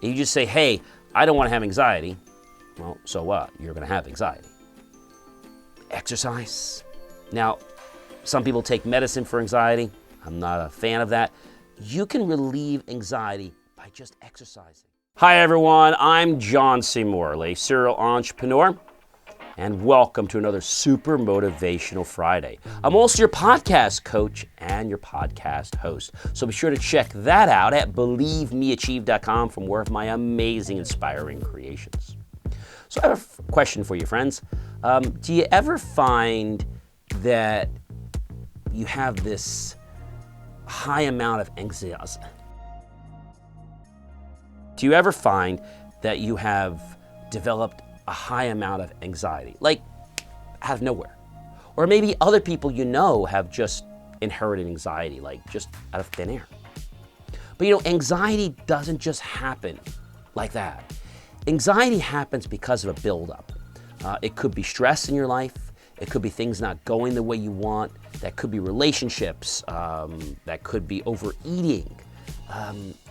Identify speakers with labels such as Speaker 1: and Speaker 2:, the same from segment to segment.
Speaker 1: and you just say, hey, I don't want to have anxiety, well, so what? You're going to have anxiety. Exercise. Now, some people take medicine for anxiety. I'm not a fan of that. You can relieve anxiety by just exercising. Hi, everyone. I'm John C. Morley, serial entrepreneur, and welcome to another Super Motivational Friday. I'm also your podcast coach and your podcast host. So be sure to check that out at believemeachieve.com for more of my amazing, inspiring creations. So I have a question for you, friends. Do you ever find that you have this high amount of anxiety? Do you ever find that you have developed a high amount of anxiety, like out of nowhere? Or maybe other people you know have just inherited anxiety, like just out of thin air. But you know, anxiety doesn't just happen like that. Anxiety happens because of a buildup. It could be stress in your life. It could be things not going the way you want. That could be relationships. That could be overeating.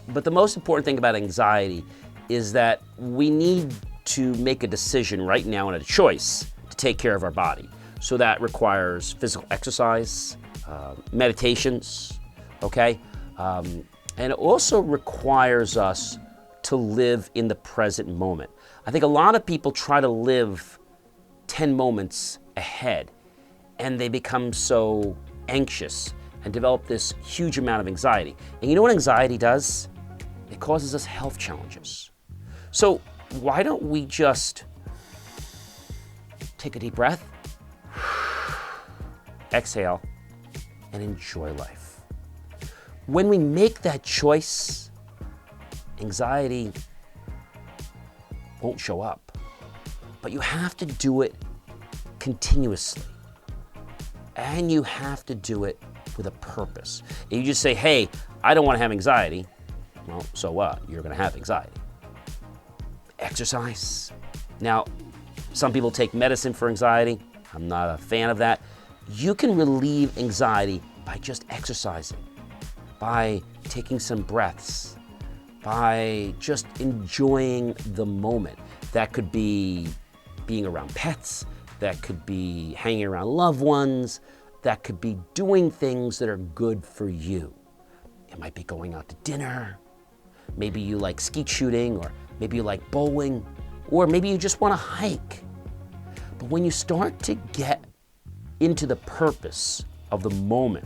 Speaker 1: But the most important thing about anxiety is that we need to make a decision right now and a choice to take care of our body. So that requires physical exercise, meditations, okay? And it also requires us to live in the present moment. I think a lot of people try to live 10 moments ahead, and they become so anxious and develop this huge amount of anxiety. And you know what anxiety does? It causes us health challenges. So why don't we just take a deep breath, exhale, and enjoy life? When we make that choice, anxiety won't show up. But you have to do it continuously. And you have to do it with a purpose. And you just say, hey, I don't want to have anxiety. Well, so what? You're going to have anxiety. Exercise. Now, some people take medicine for anxiety. I'm not a fan of that. You can relieve anxiety by just exercising, by taking some breaths, by just enjoying the moment. That could be being around pets. That could be hanging around loved ones. That could be doing things that are good for you. It might be going out to dinner. Maybe you like skeet shooting, or maybe you like bowling, or maybe you just want to hike. But when you start to get into the purpose of the moment,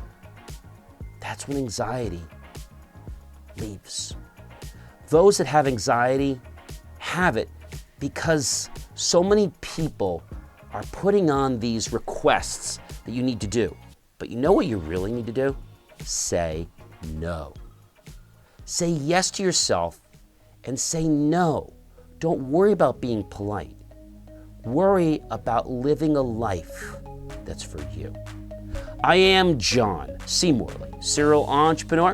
Speaker 1: that's when anxiety leaves. Those that have anxiety have it because so many people are putting on these requests that you need to do. But you know what you really need to do? Say no. Say yes to yourself and say no. Don't worry about being polite. Worry about living a life that's for you. I am John C. Morley, serial entrepreneur.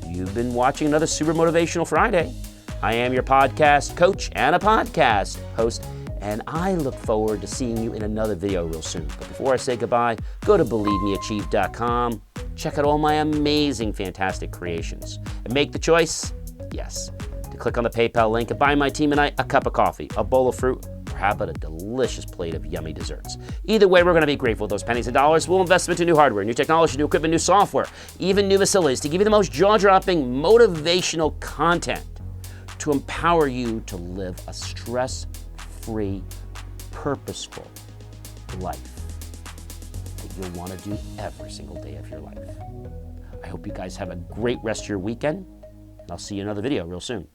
Speaker 1: You've been watching another Super Motivational Friday. I am your podcast coach and a podcast host, and I look forward to seeing you in another video real soon. But before I say goodbye, go to believemeachieve.com. Check out all my amazing, fantastic creations. And make the choice, yes, to click on the PayPal link and buy my team and I a cup of coffee, a bowl of fruit, or how about a delicious plate of yummy desserts. Either way, we're going to be grateful. Those pennies and dollars will invest into new hardware, new technology, new equipment, new software, even new facilities to give you the most jaw-dropping, motivational content to empower you to live a stress-free, purposeful life that you'll want to do every single day of your life. I hope you guys have a great rest of your weekend, and I'll see you in another video real soon.